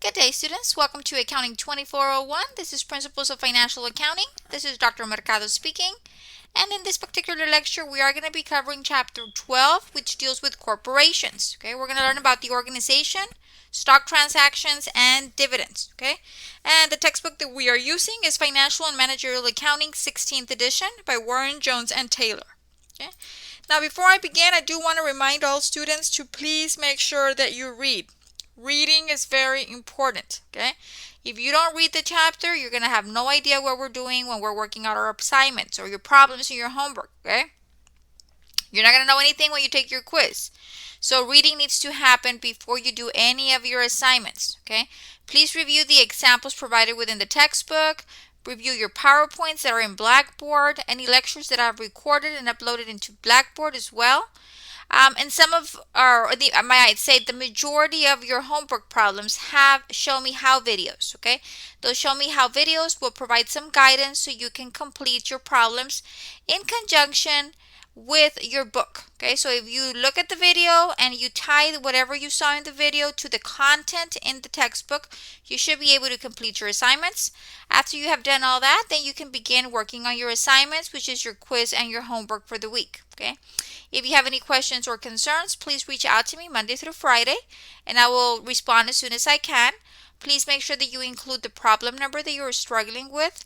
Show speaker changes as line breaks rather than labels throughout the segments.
Good day, students. Welcome to Accounting 2401. This is Principles of Financial Accounting. This is Dr. Mercado speaking. And in this particular lecture, we are going to be covering Chapter 12, which deals with corporations. Okay, we're going to learn about the organization, stock transactions, and dividends. Okay, and the textbook that we are using is Financial and Managerial Accounting, 16th edition by Warren, Jones, and Taylor. Okay. Now, before I begin, I do want to remind all students to please make sure that you read. Reading is very important, okay? If you don't read the chapter, you're going to have no idea what we're doing when we're working out our assignments or your problems in your homework, okay? You're not going to know anything when you take your quiz. So reading needs to happen before you do any of your assignments, okay? Please review the examples provided within the textbook. Review your PowerPoints that are in Blackboard, any lectures that I've recorded and uploaded into Blackboard as well. And some of I might say the majority of your homework problems have show me how videos, okay? Those show me how videos will provide some guidance so you can complete your problems in conjunction with your book, okay? So if you look at the video and you tie whatever you saw in the video to the content in the textbook, you should be able to complete your assignments. After you have done all that, then you can begin working on your assignments, which is your quiz and your homework for the week, okay? If you have any questions or concerns, please reach out to me Monday through Friday, and I will respond as soon as I can. Please make sure that you include the problem number that you are struggling with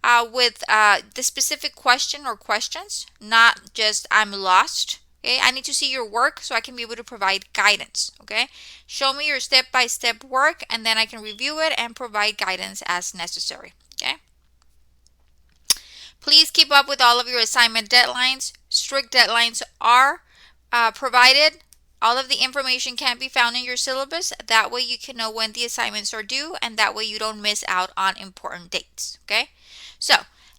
the specific question or questions, not just I'm lost. Okay, I need to see your work so I can be able to provide guidance. Okay, show me your step-by-step work, and then I can review it and provide guidance as necessary. Okay. Please keep up with all of your assignment deadlines. Strict deadlines are provided. All of the information can be found in your syllabus. That way you can know when the assignments are due, and that way you don't miss out on important dates. Okay, so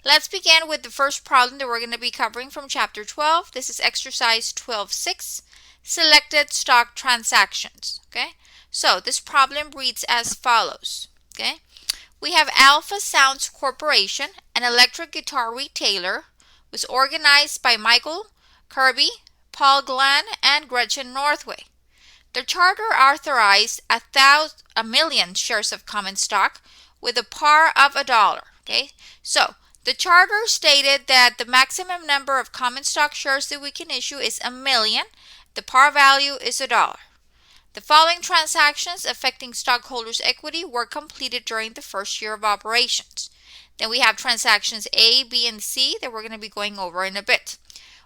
let's begin with the first problem that we're going to be covering from Chapter 12. This is exercise 12-6, selected stock transactions. Okay, so this problem reads as follows. Okay, we have Alpha Sounds Corporation, an electric guitar retailer, was organized by Michael Kirby, Paul Glenn, and Gretchen Northway. The charter authorized 1,000,000 shares of common stock with a par of $1. Okay, so the charter stated that the maximum number of common stock shares that we can issue is 1,000,000. The par value is $1. The following transactions affecting stockholders' equity were completed during the first year of operations. Then we have transactions A, B, and C that we're going to be going over in a bit.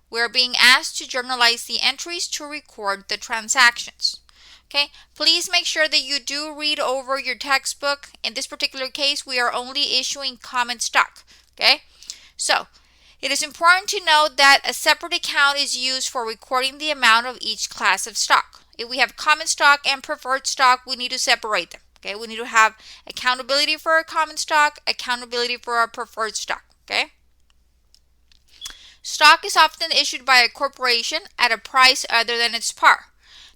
We're being asked to journalize the entries to record the transactions. Okay, please make sure that you do read over your textbook. In this particular case, we are only issuing common stock. Okay, so it is important to note that a separate account is used for recording the amount of each class of stock. If we have common stock and preferred stock, we need to separate them. Okay, we need to have accountability for our common stock, accountability for our preferred stock. Okay. Stock is often issued by a corporation at a price other than its par.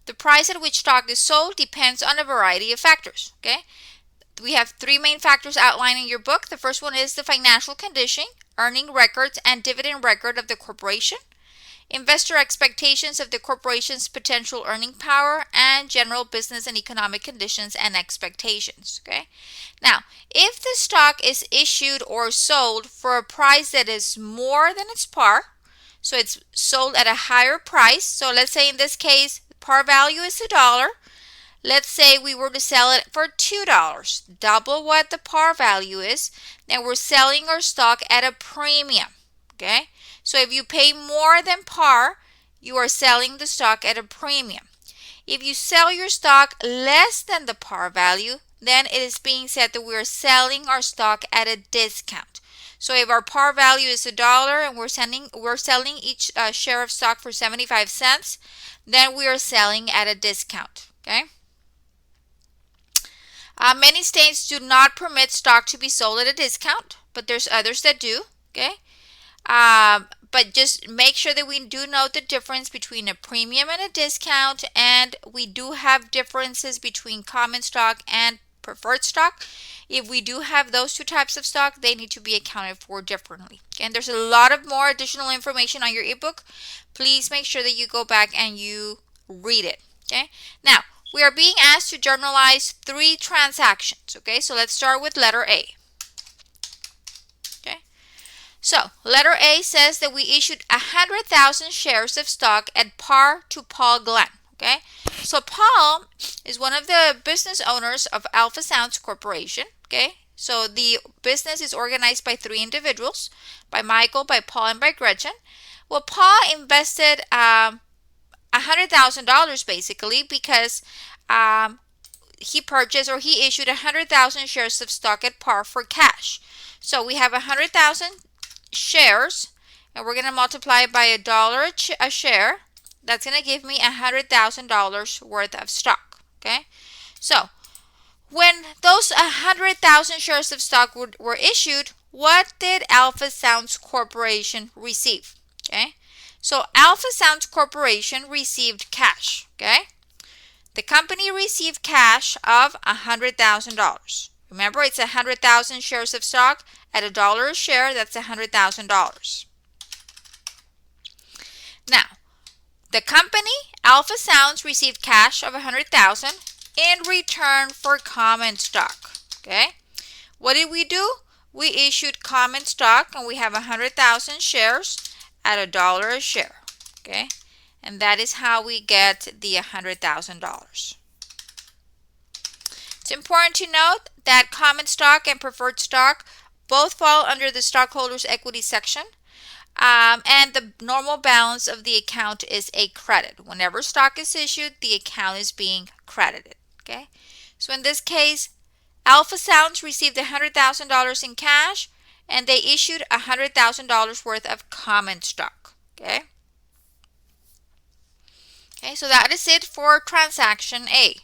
The price at which stock is sold depends on a variety of factors. Okay, we have three main factors outlined in your book. The first one is the financial condition, earning records, and dividend record of the corporation, investor expectations of the corporation's potential earning power, and general business and economic conditions and expectations. Okay, now if the stock is issued or sold for a price that is more than its par, so it's sold at a higher price, so let's say in this case par value is $1. Let's say we were to sell it for $2, double what the par value is. Then we're selling our stock at a premium. Okay, so if you pay more than par, you are selling the stock at a premium. If you sell your stock less than the par value, then it is being said that we're selling our stock at a discount. So if our par value is $1 and we're selling each share of stock for 75 cents, then we are selling at a discount. Okay. Many states do not permit stock to be sold at a discount, but there's others that do. Okay. But just make sure that we do note the difference between a premium and a discount, and we do have differences between common stock and preferred stock. If we do have those two types of stock, they need to be accounted for differently. And there's a lot of more additional information on your ebook. Please make sure that you go back and you read it. Okay. Now, we are being asked to journalize 3 transactions. Okay, so let's start with letter A. Okay, so letter A says that we issued 100,000 shares of stock at par to Paul Glenn. Okay, so Paul is one of the business owners of Alpha Sounds Corporation. Okay, so the business is organized by 3 individuals, by Michael, by Paul, and by Gretchen. Well, Paul invested $100,000 basically because he purchased or he issued 100,000 shares of stock at par for cash. So we have 100,000 shares, and we're going to multiply it by $1 a share. That's going to give me $100,000 worth of stock. Okay, so when those 100,000 shares of stock were issued, what did Alpha Sounds Corporation receive? Okay, so Alpha Sounds Corporation received cash. Okay, the company received cash of $100,000. Remember, it's 100,000 shares of stock at $1 a share. That's $100,000. Now, the company, Alpha Sounds, received cash of $100,000 in return for common stock. Okay, what did we do? We issued common stock, and we have 100,000 shares at $1 a share. Okay, and that is how we get the $100,000. It's important to note that common stock and preferred stock both fall under the stockholders' equity section. And the normal balance of the account is a credit. Whenever stock is issued, the account is being credited. Okay, so in this case, Alpha Sounds received $100,000 in cash, and they issued $100,000 worth of common stock. Okay. Okay, so that is it for transaction A.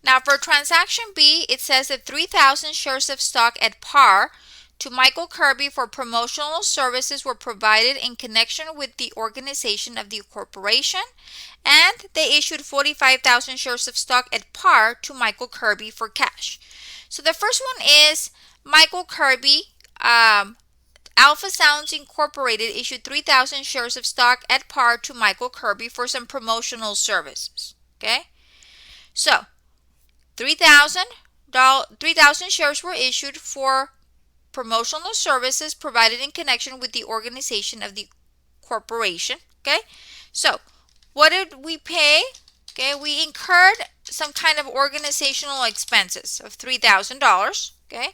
Now for transaction B, it says that 3,000 shares of stock at par to Michael Kirby for promotional services were provided in connection with the organization of the corporation, and they issued 45,000 shares of stock at par to Michael Kirby for cash. So the first one is Michael Kirby, Alpha Sounds Incorporated issued 3,000 shares of stock at par to Michael Kirby for some promotional services. Okay, so 3,000 shares were issued for promotional services provided in connection with the organization of the corporation. Okay, so what did we pay? Okay, we incurred some kind of organizational expenses of $3,000. Okay,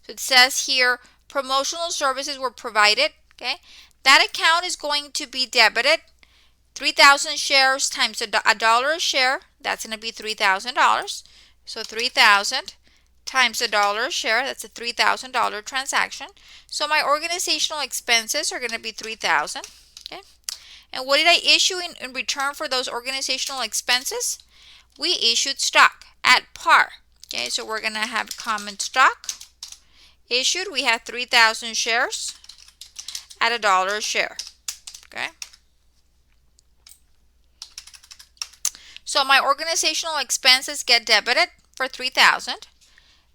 so it says here promotional services were provided. Okay, that account is going to be debited. 3,000 shares times $1 a share, that's going to be $3,000. So 3,000 times $1 a share, that's a $3,000 transaction. So my organizational expenses are going to be $3,000. Okay, and what did I issue in return for those organizational expenses? We issued stock at par. Okay, so we're going to have common stock issued. We have 3,000 shares at $1 a share. Okay, so my organizational expenses get debited for 3,000,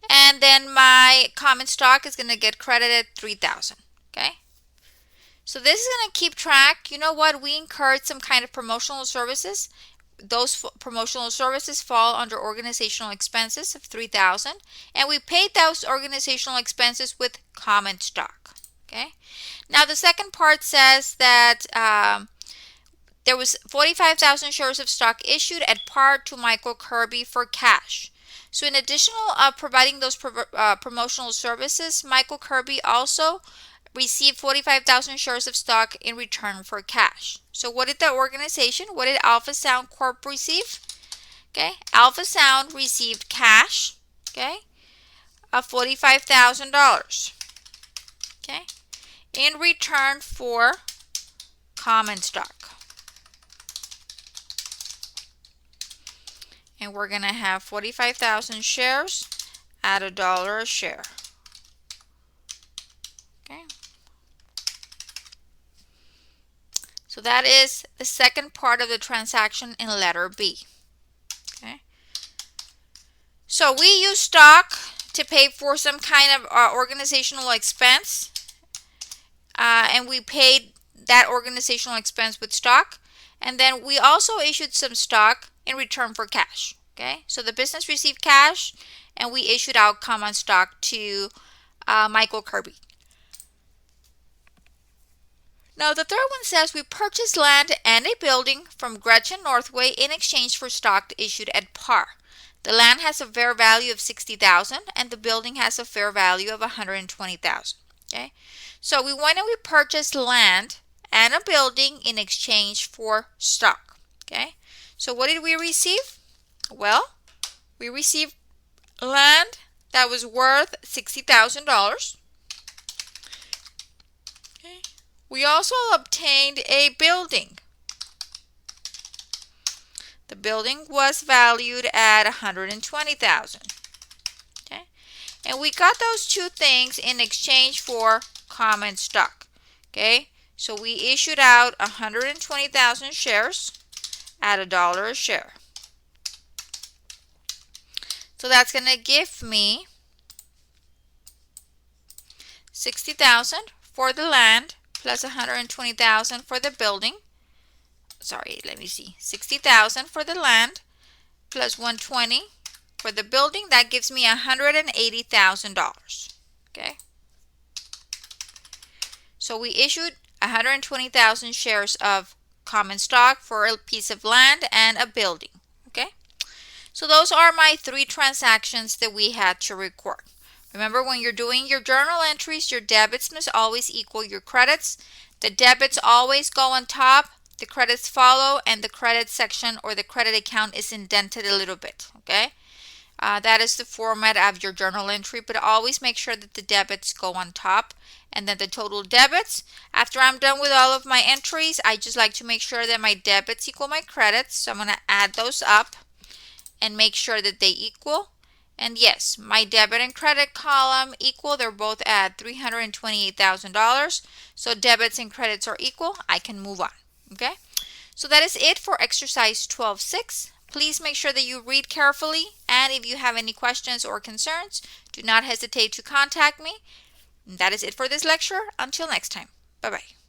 and then my common stock is going to get credited 3,000. Okay, so this is going to keep track. You know what? We incurred some kind of promotional services. Those promotional services fall under organizational expenses of 3,000, and we paid those organizational expenses with common stock. Okay, now the second part says that there was 45,000 shares of stock issued at par to Michael Kirby for cash. So in addition to providing those promotional services, Michael Kirby also received 45,000 shares of stock in return for cash. So what did the organization, what did Alpha Sound Corp receive? Okay, Alpha Sound received cash, okay, of $45,000, okay, in return for common stock. And we're going to have 45,000 shares at $1 a share. Okay. So that is the second part of the transaction in letter B. Okay. So we use stock to pay for some kind of organizational expense, and we paid that organizational expense with stock. And then we also issued some stock in return for cash. Okay, so the business received cash and we issued out common stock to Michael Kirby. Now the third one says we purchased land and a building from Gretchen Northway in exchange for stock issued at par. The land has a fair value of $60,000 and the building has a fair value of $120,000. Okay, so we went and we purchased land and a building in exchange for stock. Okay, so what did we receive? Well, we received land that was worth $60,000. Okay. We also obtained a building. The building was valued at $120,000. Okay, and we got those two things in exchange for common stock. Okay, so we issued out 120,000 shares at $1 a share. So that's going to give me $60,000 for the land plus $120,000 for the building. Sorry, let me see. $60,000 for the land plus $120,000 for the building. That gives me $180,000. Okay. So we issued 120,000 shares of common stock for a piece of land and a building. Okay. So those are my 3 transactions that we had to record. Remember, when you're doing your journal entries, your debits must always equal your credits. The debits always go on top, the credits follow, and the credit section or the credit account is indented a little bit. Okay. That is the format of your journal entry, but always make sure that the debits go on top. And then the total debits. After I'm done with all of my entries, I just like to make sure that my debits equal my credits. So I'm going to add those up and make sure that they equal. And yes, my debit and credit column equal. They're both at $328,000. So debits and credits are equal. I can move on. Okay. So that is it for exercise 12.6. Please make sure that you read carefully, and if you have any questions or concerns, do not hesitate to contact me. And that is it for this lecture. Until next time. Bye-bye.